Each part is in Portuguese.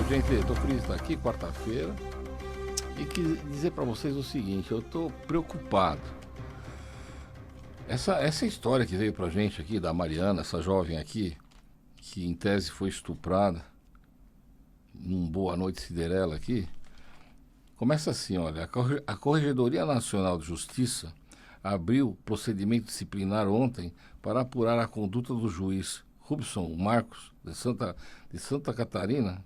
Gente, estou feliz de estar aqui, quarta-feira, e quis dizer para vocês o seguinte: eu estou preocupado. Essa história que veio pra gente aqui, da Mariana, essa jovem aqui, que em tese foi estuprada, num Boa Noite Cinderela aqui, começa assim, olha: a Corregedoria Nacional de Justiça abriu procedimento disciplinar ontem para apurar a conduta do juiz Rubson Marcos, de Santa Catarina,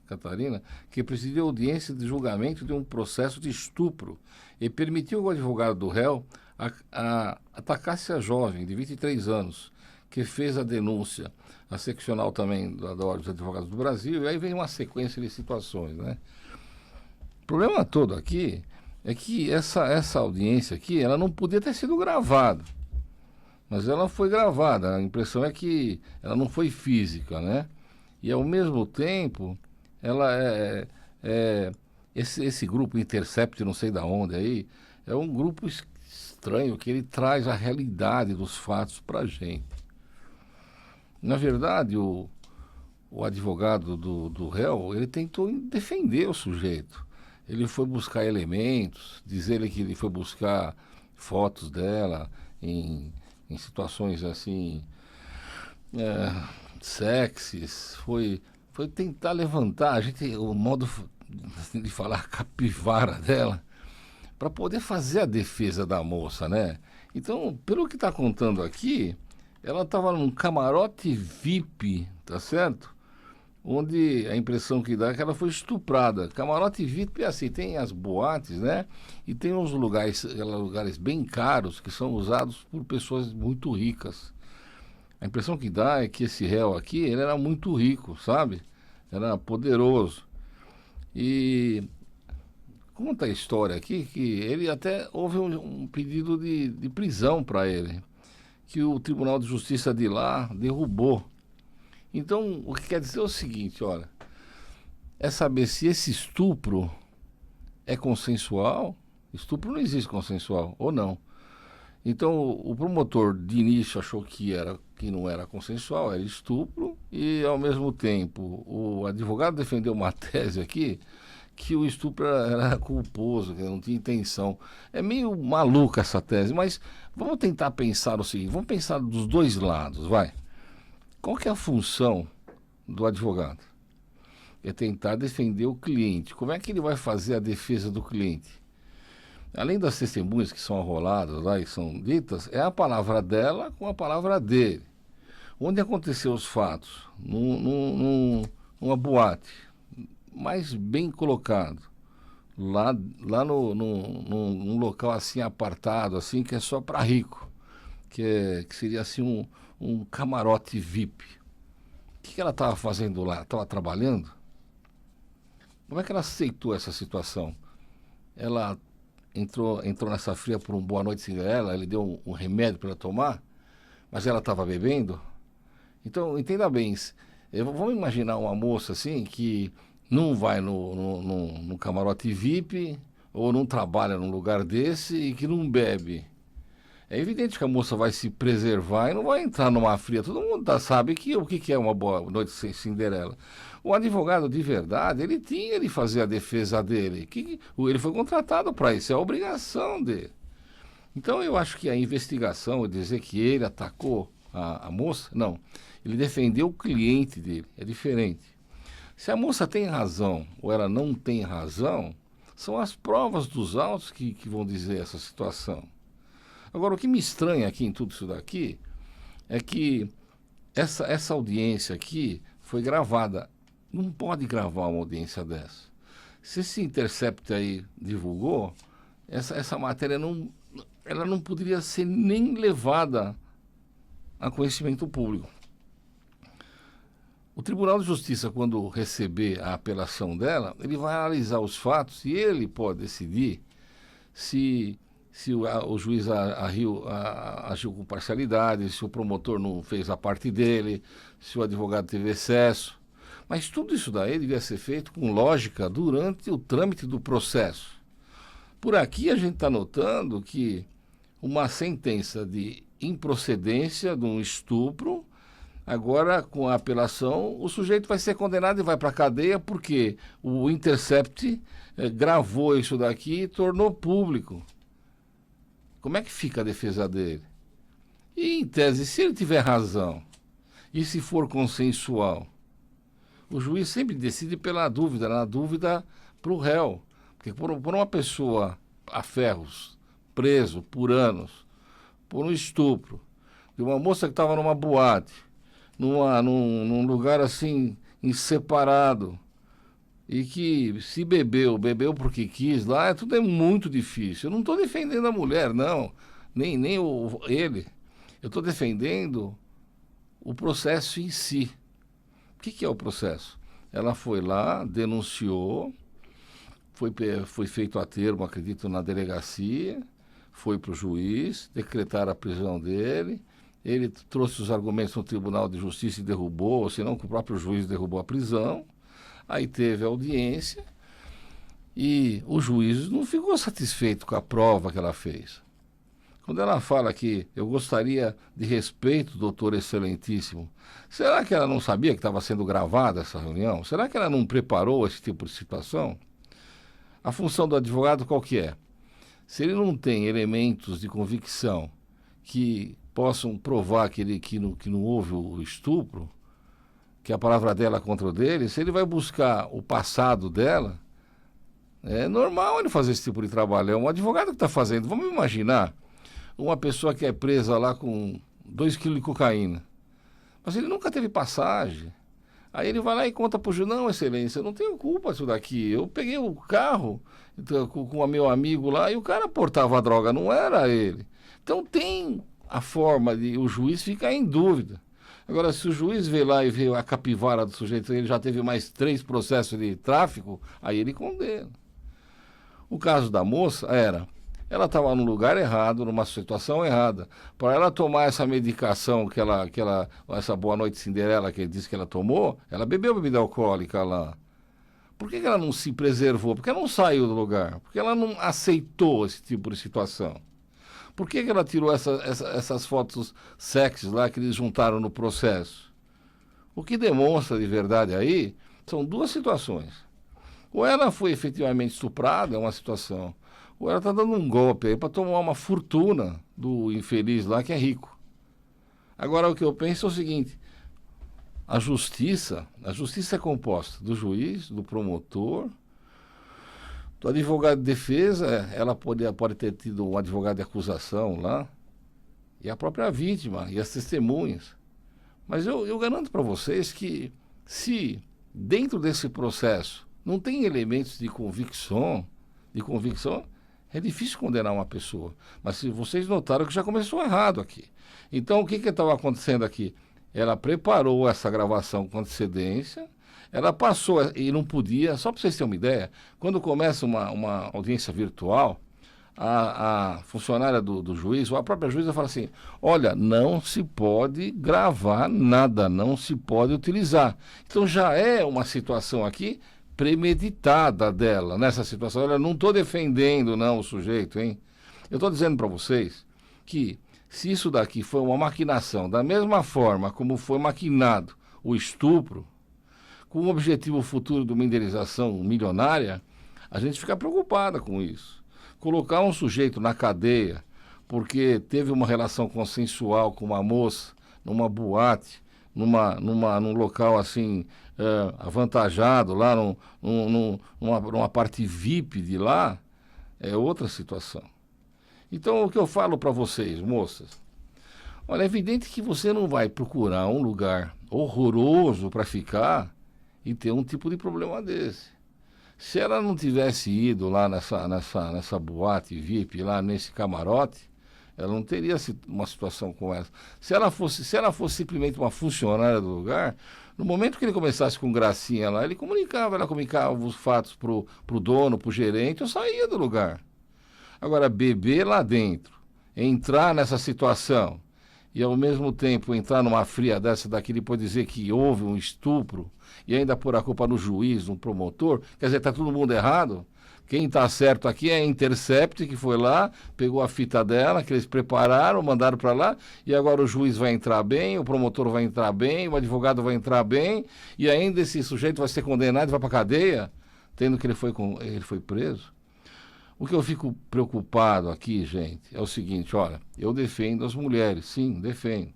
que presidiu audiência de julgamento de um processo de estupro e permitiu ao advogado do réu atacasse a jovem de 23 anos, que fez a denúncia, a seccional também da Ordem dos Advogados do Brasil, e aí vem uma sequência de situações, né? O problema todo aqui é que essa audiência aqui, ela não podia ter sido gravada. Mas ela foi gravada, a impressão é que ela não foi física, né? E ao mesmo tempo, ela esse grupo Intercept, não sei da onde aí, é um grupo estranho, que ele traz a realidade dos fatos pra gente. Na verdade, o advogado do réu, ele tentou defender o sujeito. Ele foi buscar elementos, diz ele que ele foi buscar fotos dela em situações assim, sexys, foi tentar levantar o modo de falar capivara dela, para poder fazer a defesa da moça, né? Então, pelo que está contando aqui, ela estava num camarote VIP, tá certo? Onde a impressão que dá é que ela foi estuprada. Camarote VIP é assim, tem as boates, né? E tem uns lugares bem caros que são usados por pessoas muito ricas. A impressão que dá é que esse réu aqui, ele era muito rico, sabe? Era poderoso. E conta a história aqui que ele até houve um pedido de prisão para ele, que o Tribunal de Justiça de lá derrubou. Então, o que quer dizer é o seguinte, olha, é saber se esse estupro é consensual. Estupro não existe consensual, ou não. Então, o promotor de início achou que não era consensual, era estupro, e ao mesmo tempo o advogado defendeu uma tese aqui que o estupro era culposo, que não tinha intenção. É meio maluca essa tese, mas vamos tentar pensar o seguinte, vamos pensar dos dois lados, vai. Qual que é a função do advogado? É tentar defender o cliente. Como é que ele vai fazer a defesa do cliente? Além das testemunhas que são arroladas lá e são ditas, é a palavra dela com a palavra dele. Onde aconteceu os fatos? Numa boate, mais bem colocado. Lá num local assim apartado, assim, que é só para rico. Que seria assim um camarote VIP. O que ela estava fazendo lá? Estava trabalhando? Como é que ela aceitou essa situação? Ela entrou nessa fria por um Boa Noite Cinderela, ele deu um remédio para ela tomar, mas ela estava bebendo? Então, entenda bem, vamos imaginar uma moça assim, que não vai no camarote VIP, ou não trabalha num lugar desse e que não bebe. É evidente que a moça vai se preservar e não vai entrar numa fria. Todo mundo sabe o que é uma Boa Noite Cinderela. O advogado de verdade, ele tinha de fazer a defesa dele. Ele foi contratado para isso, é a obrigação dele. Então eu acho que a investigação, dizer que ele atacou a moça, não. Ele defendeu o cliente dele, é diferente. Se a moça tem razão ou ela não tem razão, são as provas dos autos que vão dizer essa situação. Agora, o que me estranha aqui em tudo isso daqui é que essa audiência aqui foi gravada. Não pode gravar uma audiência dessa. Se esse Intercept aí divulgou, essa matéria ela não poderia ser nem levada a conhecimento público. O Tribunal de Justiça, quando receber a apelação dela, ele vai analisar os fatos e ele pode decidir se o juiz agiu com parcialidade, se o promotor não fez a parte dele, se o advogado teve excesso. Mas tudo isso daí devia ser feito com lógica durante o trâmite do processo. Por aqui a gente está notando que uma sentença de improcedência de um estupro Agora, com a apelação, o sujeito vai ser condenado e vai para a cadeia porque o Intercept gravou isso daqui e tornou público. Como é que fica a defesa dele? E, em tese, se ele tiver razão e se for consensual, o juiz sempre decide pela dúvida, na dúvida para o réu. Porque por uma pessoa a ferros, preso por anos, por um estupro, de uma moça que estava numa boate, num lugar assim, separado, e que se bebeu porque quis lá, tudo é muito difícil. Eu não estou defendendo a mulher, não, nem ele. Eu estou defendendo o processo em si. O que é o processo? Ela foi lá, denunciou, foi feito a termo, acredito, na delegacia, foi para o juiz, decretaram a prisão dele, ele trouxe os argumentos no Tribunal de Justiça e derrubou, ou senão que o próprio juiz derrubou a prisão, aí teve a audiência e o juiz não ficou satisfeito com a prova que ela fez. Quando ela fala que eu gostaria de respeito, doutor excelentíssimo, será que ela não sabia que estava sendo gravada essa reunião? Será que ela não preparou esse tipo de situação? A função do advogado qual que é? Se ele não tem elementos de convicção que possam provar que não houve o estupro, que a palavra dela é contra o dele, se ele vai buscar o passado dela, é normal ele fazer esse tipo de trabalho. É um advogado que está fazendo. Vamos imaginar uma pessoa que é presa lá com 2 quilos de cocaína, mas ele nunca teve passagem. Aí ele vai lá e conta para o juiz, não, excelência, eu não tenho culpa disso daqui. Eu peguei o carro com o meu amigo lá e o cara portava a droga, não era ele. Então tem a forma de o juiz ficar em dúvida. Agora, se o juiz vê lá e vê a capivara do sujeito, ele já teve mais 3 processos de tráfico, aí ele condena. O caso da moça ela estava no lugar errado, numa situação errada. Para ela tomar essa medicação essa Boa Noite Cinderela que ele disse que ela tomou, ela bebeu bebida alcoólica lá. Por que ela não se preservou? Porque ela não saiu do lugar? Porque ela não aceitou esse tipo de situação? Por que ela tirou essas fotos sexys lá que eles juntaram no processo? O que demonstra de verdade aí são 2 situações. Ou ela foi efetivamente estuprada, é uma situação, ou ela está dando um golpe aí para tomar uma fortuna do infeliz lá que é rico. Agora, o que eu penso é o seguinte, a justiça é composta do juiz, do promotor, do advogado de defesa, ela pode ter tido um advogado de acusação lá, e a própria vítima, e as testemunhas. Mas eu garanto para vocês que se dentro desse processo não tem elementos de convicção, é difícil condenar uma pessoa. Mas se vocês notaram que já começou errado aqui. Então, o que estava acontecendo aqui? Ela preparou essa gravação com antecedência, ela passou e não podia, só para vocês terem uma ideia, quando começa uma audiência virtual, a funcionária do juiz, ou a própria juíza fala assim, olha, não se pode gravar nada, não se pode utilizar. Então já é uma situação aqui premeditada dela, nessa situação. Olha, não estou defendendo não o sujeito, hein? Eu estou dizendo para vocês que se isso daqui foi uma maquinação, da mesma forma como foi maquinado o estupro, com o objetivo futuro de uma indenização milionária, a gente fica preocupada com isso. Colocar um sujeito na cadeia porque teve uma relação consensual com uma moça numa boate, num local assim avantajado, lá numa parte VIP de lá, é outra situação. Então, o que eu falo para vocês, moças, olha, é evidente que você não vai procurar um lugar horroroso para ficar e ter um tipo de problema desse. Se ela não tivesse ido lá nessa boate VIP, lá nesse camarote, ela não teria uma situação como essa. Se ela fosse simplesmente uma funcionária do lugar, no momento que ele começasse com gracinha lá, ela comunicava os fatos pro dono, pro gerente, eu saía do lugar. Agora, beber lá dentro, entrar nessa situação e ao mesmo tempo entrar numa fria dessa daqui depois dizer que houve um estupro e ainda pôr a culpa no juiz, no promotor, quer dizer, está todo mundo errado? Quem está certo aqui é a Intercept, que foi lá, pegou a fita dela, que eles prepararam, mandaram para lá, e agora o juiz vai entrar bem, o promotor vai entrar bem, o advogado vai entrar bem, e ainda esse sujeito vai ser condenado e vai para a cadeia, tendo que ele foi preso. O que eu fico preocupado aqui, gente, é o seguinte, olha, eu defendo as mulheres, sim, defendo.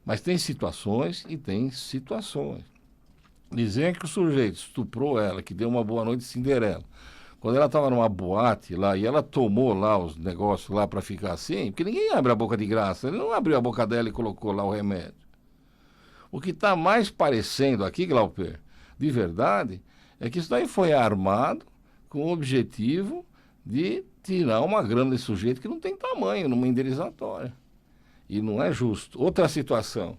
Mas tem situações e tem situações. Dizer que o sujeito estuprou ela, que deu uma boa noite de Cinderela, quando ela estava numa boate lá e ela tomou lá os negócios lá para ficar assim, porque ninguém abre a boca de graça, ele não abriu a boca dela e colocou lá o remédio. O que está mais parecendo aqui, Glauber, de verdade, é que isso daí foi armado com o objetivo de tirar uma grana desse sujeito que não tem tamanho numa indenizatória. E não é justo. Outra situação,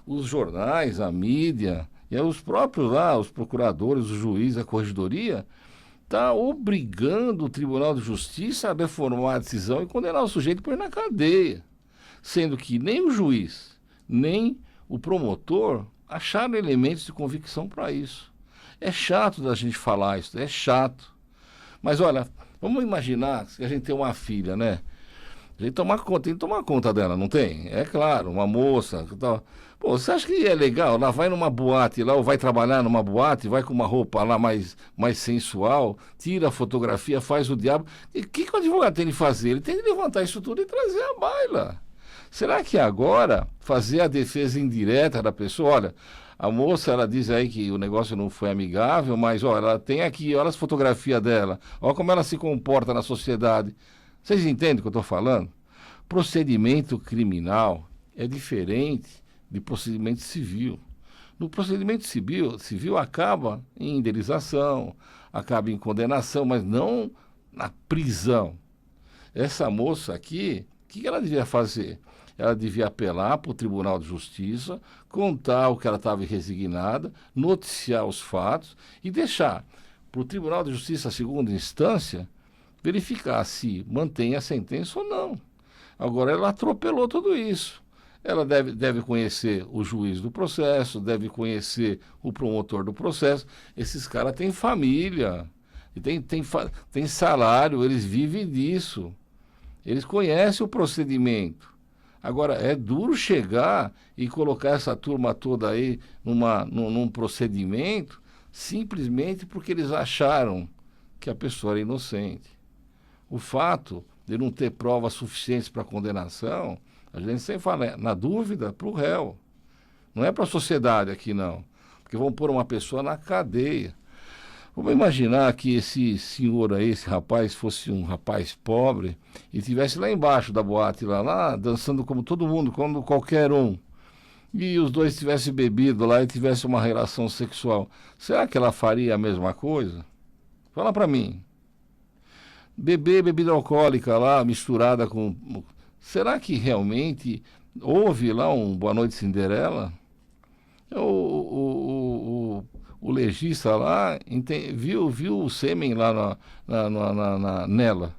os jornais, a mídia, e os próprios lá, os procuradores, os juízes, a corregedoria, está obrigando o Tribunal de Justiça a reformar a decisão e condenar o sujeito por ir na cadeia. Sendo que nem o juiz, nem o promotor acharam elementos de convicção para isso. É chato da gente falar isso, é chato. Mas olha, vamos imaginar que a gente tem uma filha, né? A gente tem que tomar conta dela, não tem? É claro, uma moça. Tal. Pô, você acha que é legal? Ela vai numa boate lá, ou vai trabalhar numa boate, vai com uma roupa lá mais sensual, tira a fotografia, faz o diabo. E o que o advogado tem de fazer? Ele tem de levantar isso tudo e trazer a baila. Será que agora fazer a defesa indireta da pessoa? Olha, a moça, ela diz aí que o negócio não foi amigável, mas olha, ela tem aqui, olha as fotografias dela, olha como ela se comporta na sociedade. Vocês entendem o que eu estou falando? Procedimento criminal é diferente de procedimento civil. No procedimento civil acaba em indenização, acaba em condenação, mas não na prisão. Essa moça aqui, o que ela devia fazer? Ela devia apelar para o Tribunal de Justiça, contar o que ela estava resignada, noticiar os fatos e deixar para o Tribunal de Justiça, a segunda instância, verificar se mantém a sentença ou não. Agora, ela atropelou tudo isso. Ela deve conhecer o juiz do processo, deve conhecer o promotor do processo. Esses caras têm família, tem salário, eles vivem disso. Eles conhecem o procedimento. Agora, é duro chegar e colocar essa turma toda aí num procedimento simplesmente porque eles acharam que a pessoa era inocente. O fato de não ter provas suficientes para condenação, a gente sempre fala, na dúvida, para o réu. Não é para a sociedade aqui, não. Porque vão pôr uma pessoa na cadeia. Vamos imaginar que esse senhor aí, esse rapaz, fosse um rapaz pobre e estivesse lá embaixo da boate, lá, dançando como todo mundo, como qualquer um. E os dois tivessem bebido lá e tivessem uma relação sexual. Será que ela faria a mesma coisa? Fala para mim. Beber bebida alcoólica lá, misturada com... Será que realmente houve lá um Boa Noite Cinderela? O legista lá viu o sêmen lá nela.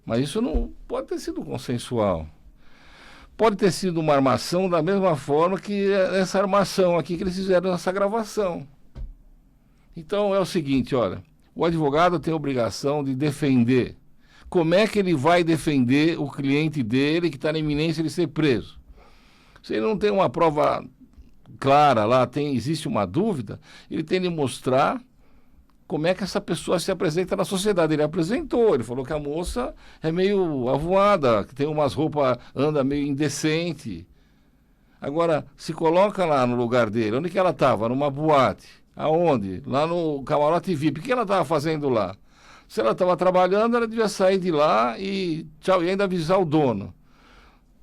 Mas isso não pode ter sido consensual. Pode ter sido uma armação da mesma forma que essa armação aqui que eles fizeram nessa gravação. Então é o seguinte, olha, o advogado tem a obrigação de defender. Como é que ele vai defender o cliente dele que está na iminência de ser preso? Se ele não tem uma prova clara lá, existe uma dúvida, ele tem de mostrar como é que essa pessoa se apresenta na sociedade. Ele apresentou, ele falou que a moça é meio avoada, que tem umas roupas, anda meio indecente. Agora, se coloca lá no lugar dele, onde que ela estava? Numa boate. Aonde? Lá no camarote VIP. O que ela estava fazendo lá? Se ela estava trabalhando, ela devia sair de lá e tchau, e ainda avisar o dono.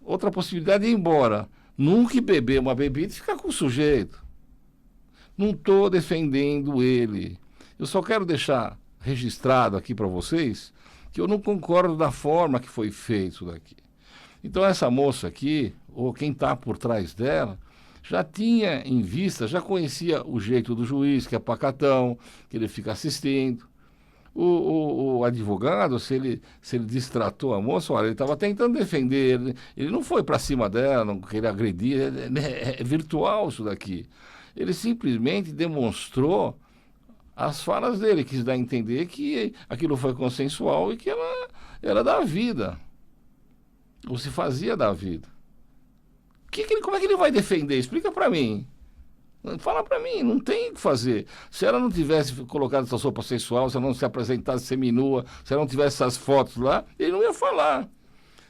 Outra possibilidade é ir embora. Nunca beber uma bebida e ficar com o sujeito. Não estou defendendo ele. Eu só quero deixar registrado aqui para vocês que eu não concordo da forma que foi feito isso daqui. Então essa moça aqui, ou quem está por trás dela, já tinha em vista, já conhecia o jeito do juiz, que é pacatão, que ele fica assistindo. O advogado, se ele distratou a moça, olha, ele estava tentando defender, ele não foi para cima dela, não queria agredir, é virtual isso daqui. Ele simplesmente demonstrou as falas dele, quis dar a entender que aquilo foi consensual e que ela era da vida, ou se fazia da vida. Como é que ele vai defender? Explica para mim. Fala para mim, não tem o que fazer. Se ela não tivesse colocado essa roupa sensual, se ela não se apresentasse seminua, se ela não tivesse essas fotos lá, ele não ia falar.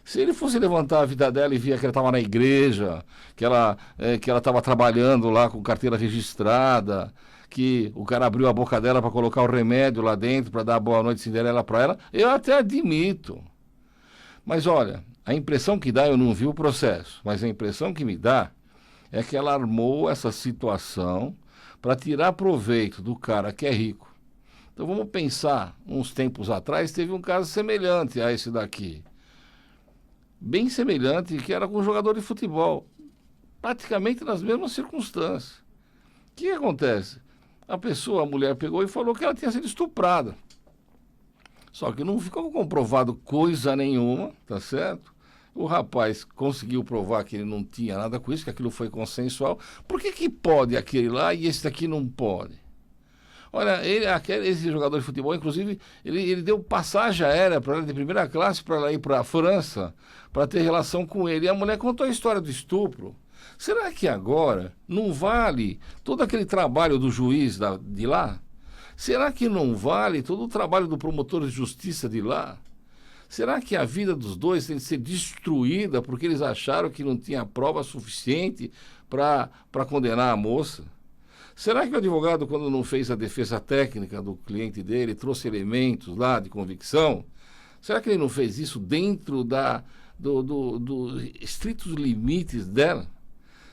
Se ele fosse levantar a vida dela e via que ela estava na igreja, que ela estava trabalhando lá com carteira registrada, que o cara abriu a boca dela para colocar o remédio lá dentro, para dar a boa noite Cinderela para ela, eu até admito. Mas olha, a impressão que dá, eu não vi o processo, mas a impressão que me dá é que ela armou essa situação para tirar proveito do cara que é rico. Então vamos pensar, uns tempos atrás teve um caso semelhante a esse daqui. Bem semelhante, que era com um jogador de futebol. Praticamente nas mesmas circunstâncias. O que acontece? A mulher pegou e falou que ela tinha sido estuprada. Só que não ficou comprovado coisa nenhuma, tá certo? O rapaz conseguiu provar que ele não tinha nada com isso, que aquilo foi consensual. Por que pode aquele lá e esse daqui não pode? Olha, esse jogador de futebol, inclusive, ele deu passagem aérea para ela de primeira classe para ela ir para a França para ter relação com ele. E a mulher contou a história do estupro. Será que agora não vale todo aquele trabalho do juiz de lá? Será que não vale todo o trabalho do promotor de justiça de lá? Será que a vida dos dois tem que ser destruída porque eles acharam que não tinha prova suficiente para condenar a moça? Será que o advogado, quando não fez a defesa técnica do cliente dele, trouxe elementos lá de convicção? Será que ele não fez isso dentro dos estritos limites dela?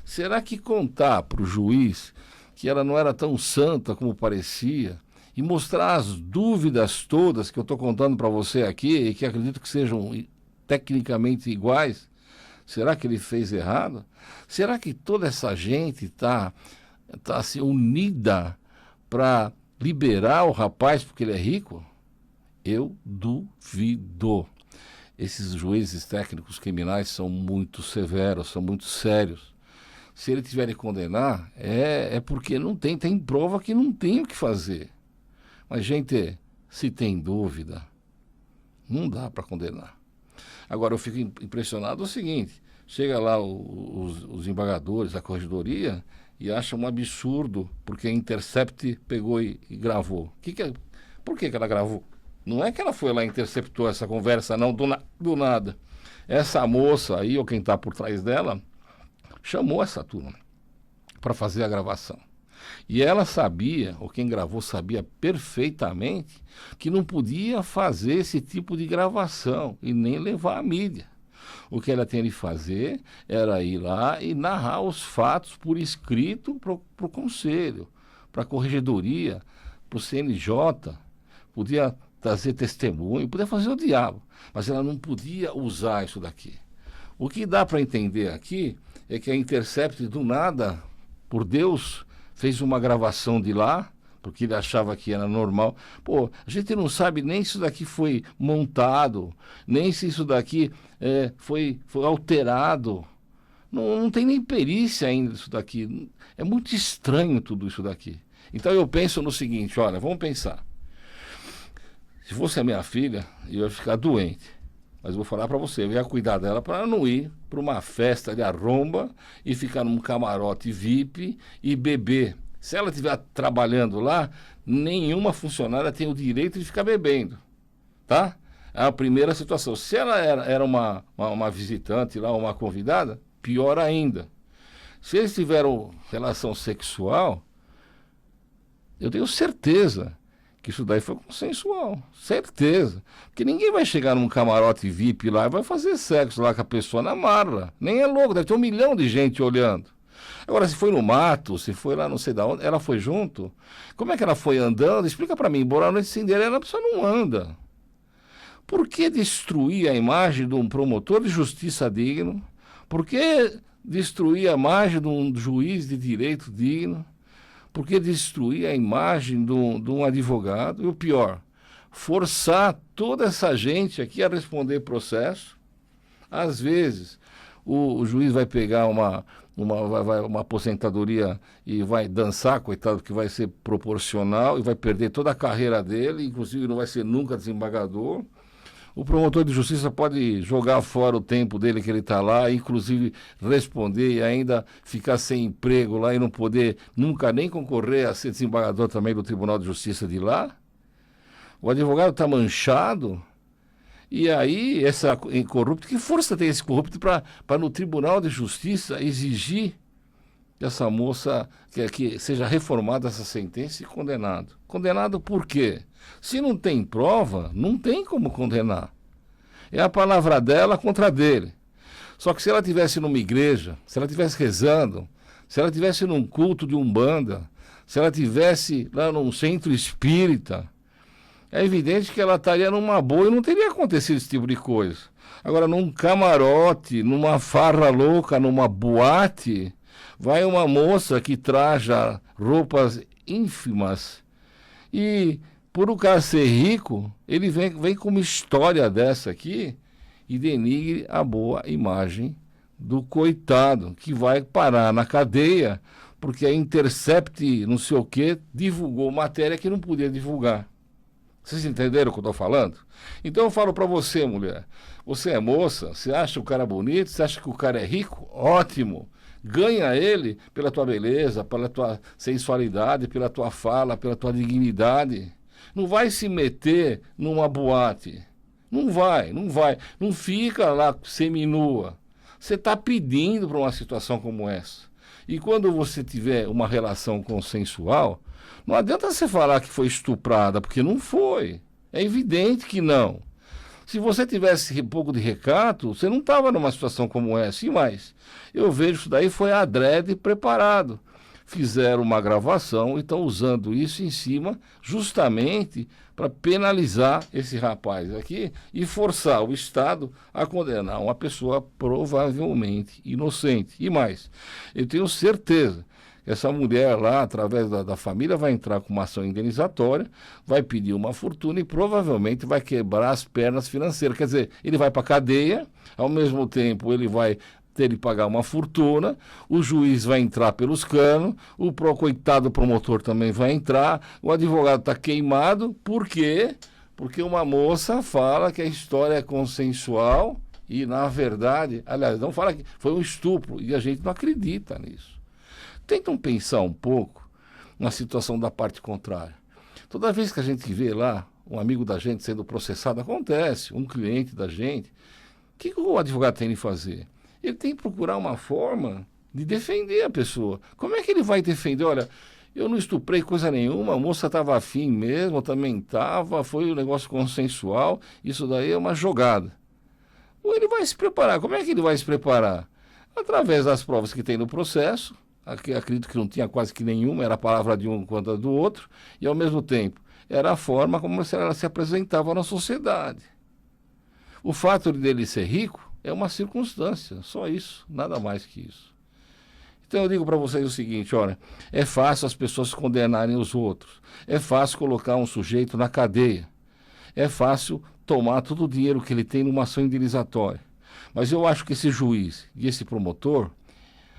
Será que contar para o juiz que ela não era tão santa como parecia e mostrar as dúvidas todas que eu estou contando para você aqui e que acredito que sejam tecnicamente iguais, será que ele fez errado? Será que toda essa gente está assim, unida para liberar o rapaz porque ele é rico? Eu duvido. Esses juízes técnicos criminais são muito severos, são muito sérios. Se ele tiver de condenar, é porque não tem prova que não tem o que fazer. Mas, gente, se tem dúvida, não dá para condenar. Agora, eu fico impressionado o seguinte, chega lá os embargadores, a corregedoria, e acham um absurdo, porque a Intercept pegou e gravou. Por que ela gravou? Não é que ela foi lá e interceptou essa conversa, não, do nada. Essa moça aí, ou quem está por trás dela, chamou essa turma para fazer a gravação. E ela sabia, ou quem gravou sabia perfeitamente, que não podia fazer esse tipo de gravação e nem levar à mídia. O que ela tinha de fazer era ir lá e narrar os fatos por escrito para o conselho, para a corregedoria, para o CNJ, podia trazer testemunho, podia fazer o diabo, mas ela não podia usar isso daqui. O que dá para entender aqui é que a Intercept, do nada, por Deus, fez uma gravação de lá, porque ele achava que era normal. Pô, a gente não sabe nem se isso daqui foi montado, nem se isso daqui foi alterado. Não tem nem perícia ainda isso daqui. É muito estranho tudo isso daqui. Então eu penso no seguinte, olha, vamos pensar. Se fosse a minha filha, eu ia ficar doente. Mas vou falar para você, eu ia cuidar dela para não ir para uma festa de arromba e ficar num camarote VIP e beber. Se ela estiver trabalhando lá, nenhuma funcionária tem o direito de ficar bebendo, tá? É a primeira situação. Se ela era uma visitante lá, uma convidada, pior ainda. Se eles tiveram relação sexual, eu tenho certeza que isso daí foi consensual, certeza. Porque ninguém vai chegar num camarote VIP lá e vai fazer sexo lá com a pessoa na marra. Nem é louco, deve ter 1 milhão de gente olhando. Agora, se foi no mato, se foi lá não sei da onde, ela foi junto? Como é que ela foi andando? Explica para mim, Boa Noite Cinderela, a pessoa não anda. Por que destruir a imagem de um promotor de justiça digno? Por que destruir a imagem de um juiz de direito digno? Por que destruir a imagem de um advogado? E o pior, forçar toda essa gente aqui a responder processo. Às vezes, o juiz vai pegar uma aposentadoria e vai dançar, coitado, que vai ser proporcional e vai perder toda a carreira dele, inclusive não vai ser nunca desembargador. O promotor de justiça pode jogar fora o tempo dele que ele está lá, inclusive responder e ainda ficar sem emprego lá e não poder nunca nem concorrer a ser desembargador também do Tribunal de Justiça de lá. O advogado está manchado. E aí, essa corrupto, que força tem esse corrupto para no Tribunal de Justiça exigir que essa moça, que seja reformada essa sentença e condenado? Condenado por quê? Se não tem prova, não tem como condenar. É a palavra dela contra a dele. Só que se ela estivesse numa igreja, se ela estivesse rezando, se ela estivesse num culto de umbanda, se ela estivesse lá num centro espírita, é evidente que ela estaria numa boa e não teria acontecido esse tipo de coisa. Agora, num camarote, numa farra louca, numa boate, vai uma moça que traja roupas ínfimas e, por o cara ser rico, ele vem com uma história dessa aqui e denigre a boa imagem do coitado, que vai parar na cadeia porque a Intercept, não sei o quê, divulgou matéria que não podia divulgar. Vocês entenderam o que eu estou falando? Então eu falo para você, mulher, você é moça, você acha o cara bonito, você acha que o cara é rico? Ótimo! Ganha ele pela tua beleza, pela tua sensualidade, pela tua fala, pela tua dignidade. Não vai se meter numa boate. Não vai. Não fica lá seminua. Você está pedindo para uma situação como essa. E quando você tiver uma relação consensual, não adianta você falar que foi estuprada, porque não foi. É evidente que não. Se você tivesse um pouco de recato, você não estava numa situação como essa. E mais, eu vejo isso daí foi adrede preparado. Fizeram uma gravação e estão usando isso em cima justamente para penalizar esse rapaz aqui e forçar o Estado a condenar uma pessoa provavelmente inocente. E mais, eu tenho certeza que essa mulher lá, através da família, vai entrar com uma ação indenizatória, vai pedir uma fortuna e provavelmente vai quebrar as pernas financeiras. Quer dizer, ele vai para a cadeia, ao mesmo tempo ele vai ter de pagar uma fortuna, o juiz vai entrar pelos canos, o coitado promotor também vai entrar, o advogado está queimado, por quê? Porque uma moça fala que a história é consensual e, na verdade, aliás, não fala que foi um estupro, e a gente não acredita nisso. Tentam pensar um pouco na situação da parte contrária. Toda vez que a gente vê lá um amigo da gente sendo processado, acontece, um cliente da gente, o que o advogado tem de fazer? Ele tem que procurar uma forma de defender a pessoa. Como é que ele vai defender? Olha, eu não estuprei coisa nenhuma, a moça estava afim mesmo, eu também estava, foi um negócio consensual, isso daí é uma jogada. Ou ele vai se preparar. Como é que ele vai se preparar? Através das provas que tem no processo, acredito que não tinha quase que nenhuma, era a palavra de um contra a do outro, e ao mesmo tempo era a forma como ela se apresentava na sociedade. O fato dele ser rico é uma circunstância, só isso, nada mais que isso. Então eu digo para vocês o seguinte, olha, é fácil as pessoas condenarem os outros, é fácil colocar um sujeito na cadeia, é fácil tomar todo o dinheiro que ele tem numa ação indenizatória. Mas eu acho que esse juiz e esse promotor,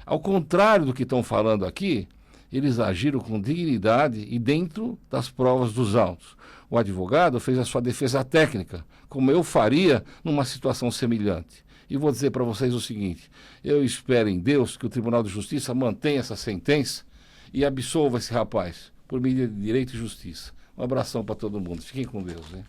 ao contrário do que estão falando aqui, eles agiram com dignidade e dentro das provas dos autos. O advogado fez a sua defesa técnica, como eu faria numa situação semelhante. E vou dizer para vocês o seguinte, eu espero em Deus que o Tribunal de Justiça mantenha essa sentença e absolva esse rapaz, por medida de direito e justiça. Um abração para todo mundo. Fiquem com Deus, hein?